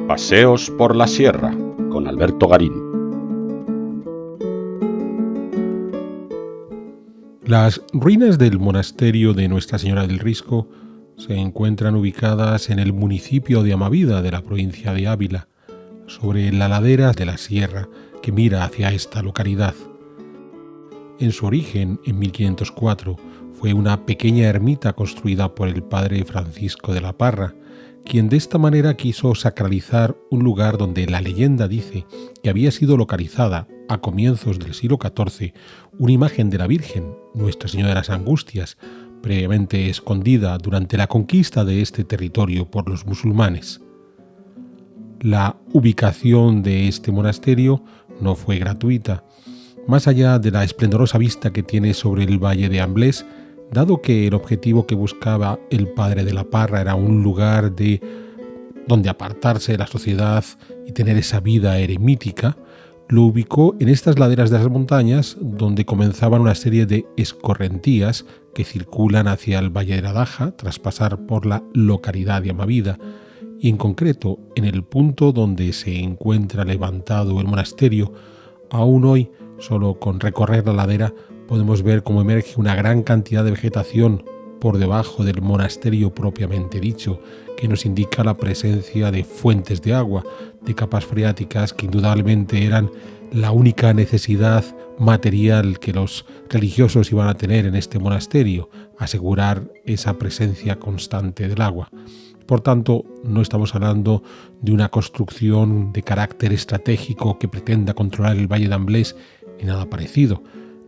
Paseos por la Sierra, con Alberto Garín. Las ruinas del monasterio de Nuestra Señora del Risco se encuentran ubicadas en el municipio de Amavida de la provincia de Ávila, sobre la ladera de la sierra que mira hacia esta localidad. En su origen, en 1504, fue una pequeña ermita construida por el padre Francisco de la Parra, quien de esta manera quiso sacralizar un lugar donde la leyenda dice que había sido localizada a comienzos del siglo XIV una imagen de la Virgen, Nuestra Señora de las Angustias, previamente escondida durante la conquista de este territorio por los musulmanes. La ubicación de este monasterio no fue gratuita. Más allá de la esplendorosa vista que tiene sobre el valle de Amblés, dado que el objetivo que buscaba el padre de la Parra era un lugar donde apartarse de la sociedad y tener esa vida eremítica, lo ubicó en estas laderas de las montañas, donde comenzaban una serie de escorrentías que circulan hacia el Valle de la Daja tras pasar por la localidad de Amavida, y en concreto en el punto donde se encuentra levantado el monasterio. Aún hoy, solo con recorrer la ladera, podemos ver cómo emerge una gran cantidad de vegetación por debajo del monasterio propiamente dicho, que nos indica la presencia de fuentes de agua, de capas freáticas que indudablemente eran la única necesidad material que los religiosos iban a tener en este monasterio, asegurar esa presencia constante del agua. Por tanto, no estamos hablando de una construcción de carácter estratégico que pretenda controlar el Valle de Amblés ni nada parecido.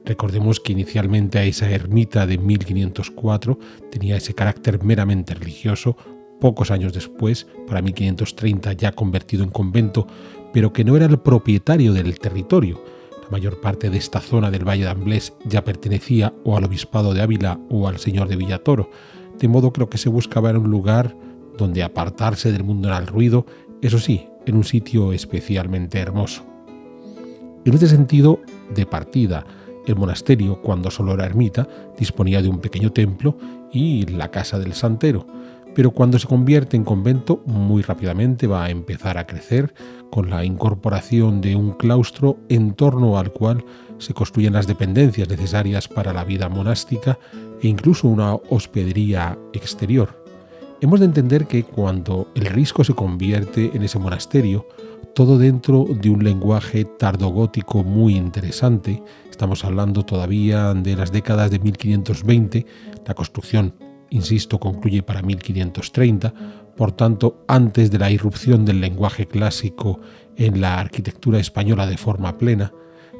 Recordemos que inicialmente a esa ermita de 1504 tenía ese carácter meramente religioso, pocos años después, para 1530 ya convertido en convento, pero que no era el propietario del territorio. La mayor parte de esta zona del Valle de Amblés ya pertenecía o al obispado de Ávila o al señor de Villatoro, de modo que lo que se buscaba era un lugar donde apartarse del mundo del ruido, eso sí, en un sitio especialmente hermoso. En este sentido de partida, el monasterio, cuando solo era ermita, disponía de un pequeño templo y la casa del santero, pero cuando se convierte en convento, muy rápidamente va a empezar a crecer con la incorporación de un claustro en torno al cual se construyen las dependencias necesarias para la vida monástica e incluso una hospedería exterior. Hemos de entender que cuando el Risco se convierte en ese monasterio, todo dentro de un lenguaje tardogótico muy interesante. Estamos hablando todavía de las décadas de 1520, la construcción, insisto, concluye para 1530, por tanto, antes de la irrupción del lenguaje clásico en la arquitectura española de forma plena.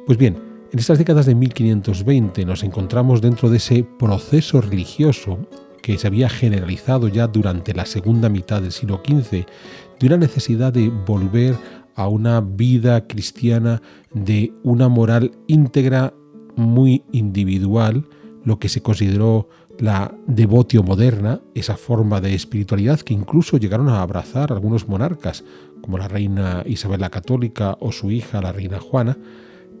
Pues bien, en estas décadas de 1520 nos encontramos dentro de ese proceso religioso que se había generalizado ya durante la segunda mitad del siglo XV, de una necesidad de volver a una vida cristiana de una moral íntegra muy individual, lo que se consideró la devotio moderna, esa forma de espiritualidad que incluso llegaron a abrazar algunos monarcas, como la reina Isabel la Católica o su hija, la reina Juana,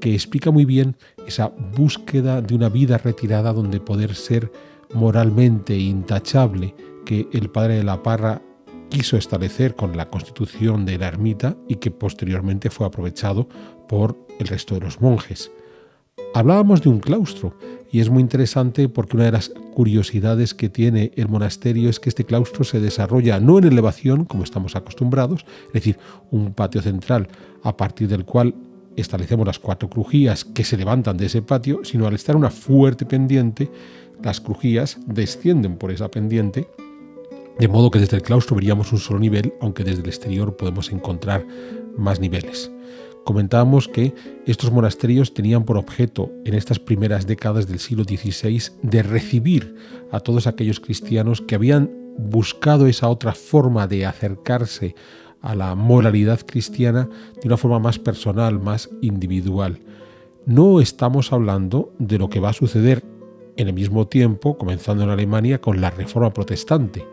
que explica muy bien esa búsqueda de una vida retirada donde poder ser moralmente intachable que el padre de la Parra quiso establecer con la constitución de la ermita y que posteriormente fue aprovechado por el resto de los monjes. Hablábamos de un claustro y es muy interesante porque una de las curiosidades que tiene el monasterio es que este claustro se desarrolla no en elevación como estamos acostumbrados, es decir, un patio central a partir del cual establecemos las 4 crujías que se levantan de ese patio, sino al estar una fuerte pendiente, las crujías descienden por esa pendiente, de modo que desde el claustro veríamos un solo nivel, aunque desde el exterior podemos encontrar más niveles. Comentábamos que estos monasterios tenían por objeto, en estas primeras décadas del siglo XVI, de recibir a todos aquellos cristianos que habían buscado esa otra forma de acercarse a la moralidad cristiana de una forma más personal, más individual. No estamos hablando de lo que va a suceder en el mismo tiempo, comenzando en Alemania, con la Reforma Protestante.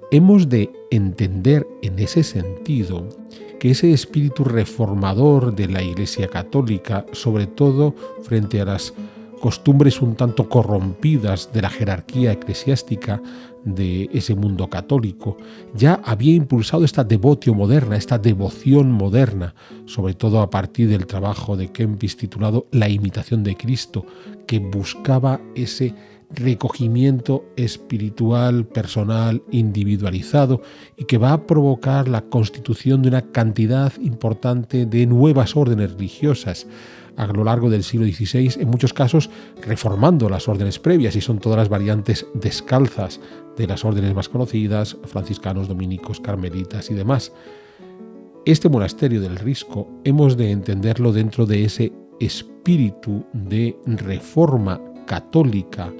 Hemos de entender en ese sentido que ese espíritu reformador de la Iglesia Católica, sobre todo frente a las costumbres un tanto corrompidas de la jerarquía eclesiástica, de ese mundo católico, ya había impulsado esta devotio moderna, esta devoción moderna, sobre todo a partir del trabajo de Kempis titulado La imitación de Cristo, que buscaba ese recogimiento espiritual, personal, individualizado, y que va a provocar la constitución de una cantidad importante de nuevas órdenes religiosas a lo largo del siglo XVI, en muchos casos reformando las órdenes previas, y son todas las variantes descalzas de las órdenes más conocidas, franciscanos, dominicos, carmelitas y demás. Este monasterio del Risco hemos de entenderlo dentro de ese espíritu de reforma católica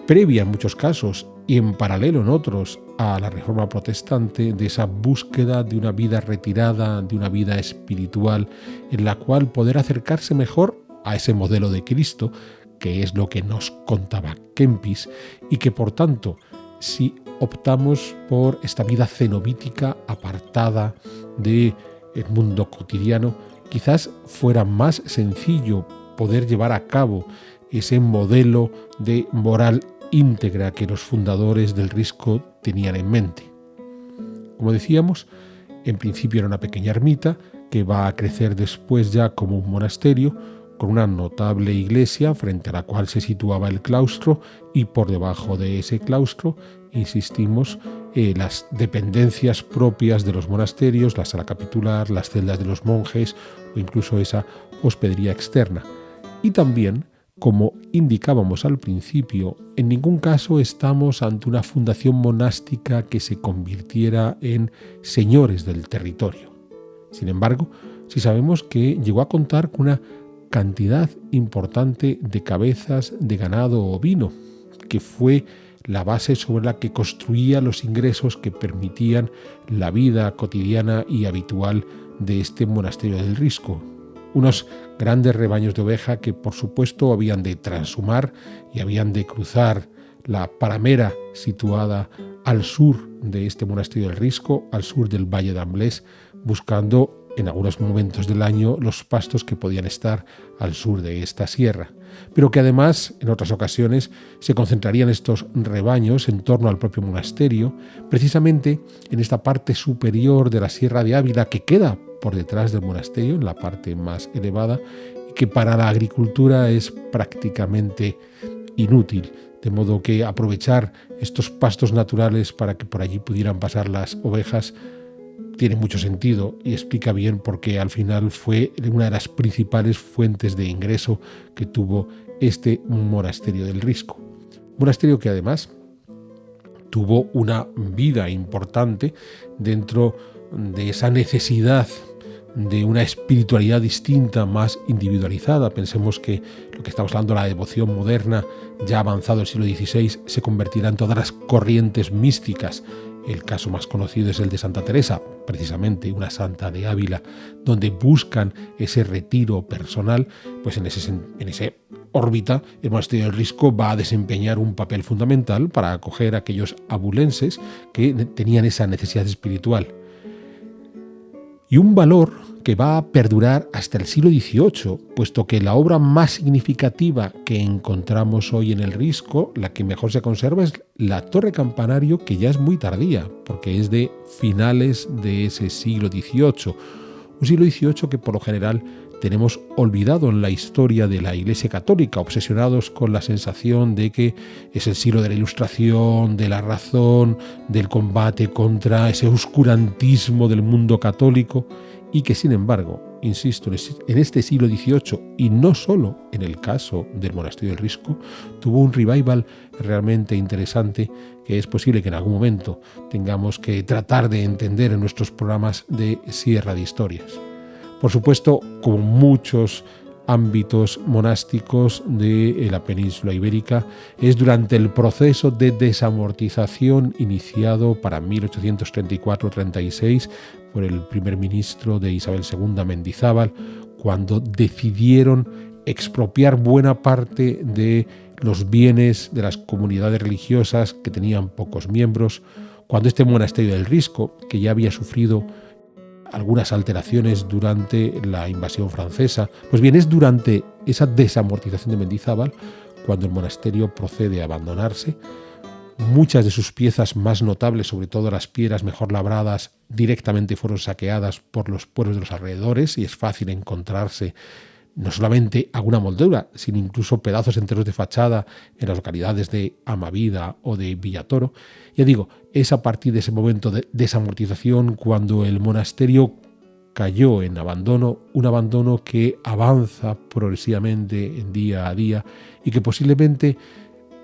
previa en muchos casos y en paralelo en otros a la reforma protestante, de esa búsqueda de una vida retirada, de una vida espiritual, en la cual poder acercarse mejor a ese modelo de Cristo, que es lo que nos contaba Kempis, y que por tanto, si optamos por esta vida cenobítica apartada del mundo cotidiano, quizás fuera más sencillo poder llevar a cabo ese modelo de moral íntegra que los fundadores del Risco tenían en mente. Como decíamos, en principio era una pequeña ermita que va a crecer después ya como un monasterio, con una notable iglesia frente a la cual se situaba el claustro, y por debajo de ese claustro, insistimos, las dependencias propias de los monasterios, la sala capitular, las celdas de los monjes o incluso esa hospedería externa. Y también, como indicábamos al principio, en ningún caso estamos ante una fundación monástica que se convirtiera en señores del territorio. Sin embargo, sí sabemos que llegó a contar con una cantidad importante de cabezas de ganado ovino, que fue la base sobre la que construía los ingresos que permitían la vida cotidiana y habitual de este monasterio del Risco. Unos grandes rebaños de oveja que, por supuesto, habían de transhumar y habían de cruzar la paramera situada al sur de este monasterio del Risco, al sur del Valle de Amblés, buscando en algunos momentos del año los pastos que podían estar al sur de esta sierra, pero que además en otras ocasiones se concentrarían estos rebaños en torno al propio monasterio, precisamente en esta parte superior de la Sierra de Ávila, que queda por detrás del monasterio, en la parte más elevada, y que para la agricultura es prácticamente inútil, de modo que aprovechar estos pastos naturales para que por allí pudieran pasar las ovejas tiene mucho sentido y explica bien por qué al final fue una de las principales fuentes de ingreso que tuvo este monasterio del Risco. Monasterio que además tuvo una vida importante dentro de esa necesidad de una espiritualidad distinta, más individualizada. Pensemos que lo que estamos hablando, la devoción moderna, ya avanzado el siglo XVI, se convertirá en todas las corrientes místicas. El caso más conocido es el de Santa Teresa, precisamente una santa de Ávila, donde buscan ese retiro personal. Pues en ese órbita el monasterio del Risco va a desempeñar un papel fundamental para acoger a aquellos abulenses que tenían esa necesidad espiritual. Y un valor que va a perdurar hasta el siglo XVIII, puesto que la obra más significativa que encontramos hoy en el Risco, la que mejor se conserva, es la torre campanario, que ya es muy tardía, porque es de finales de ese siglo XVIII. Un siglo XVIII que por lo general tenemos olvidado en la historia de la Iglesia Católica, obsesionados con la sensación de que es el siglo de la Ilustración, de la razón, del combate contra ese oscurantismo del mundo católico, y que sin embargo, insisto, en este siglo XVIII, y no solo en el caso del monasterio del Risco, tuvo un revival realmente interesante que es posible que en algún momento tengamos que tratar de entender en nuestros programas de Sierra de Historias. Por supuesto, como muchos ámbitos monásticos de la península ibérica, es durante el proceso de desamortización iniciado para 1834-36 por el primer ministro de Isabel II, Mendizábal, cuando decidieron expropiar buena parte de los bienes de las comunidades religiosas que tenían pocos miembros, cuando este monasterio del Risco, que ya había sufrido algunas alteraciones durante la invasión francesa, pues bien, es durante esa desamortización de Mendizábal cuando el monasterio procede a abandonarse. Muchas de sus piezas más notables, sobre todo las piedras mejor labradas, directamente fueron saqueadas por los pueblos de los alrededores y es fácil encontrarse no solamente alguna moldura, sino incluso pedazos enteros de fachada en las localidades de Amavida o de Villatoro. Ya digo, es a partir de ese momento de desamortización cuando el monasterio cayó en abandono, un abandono que avanza progresivamente en día a día y que posiblemente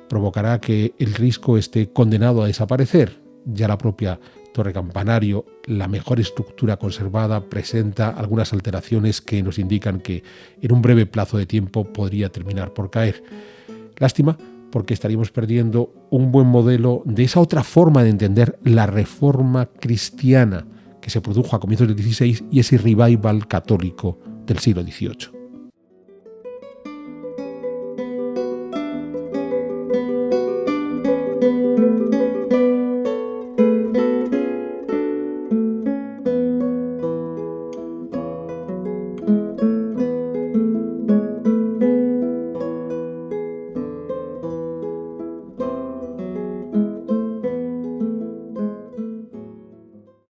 provocará que el Risco esté condenado a desaparecer. Ya la propia torre campanario, la mejor estructura conservada, presenta algunas alteraciones que nos indican que en un breve plazo de tiempo podría terminar por caer. Lástima, porque estaríamos perdiendo un buen modelo de esa otra forma de entender la reforma cristiana que se produjo a comienzos del XVI y ese revival católico del siglo XVIII.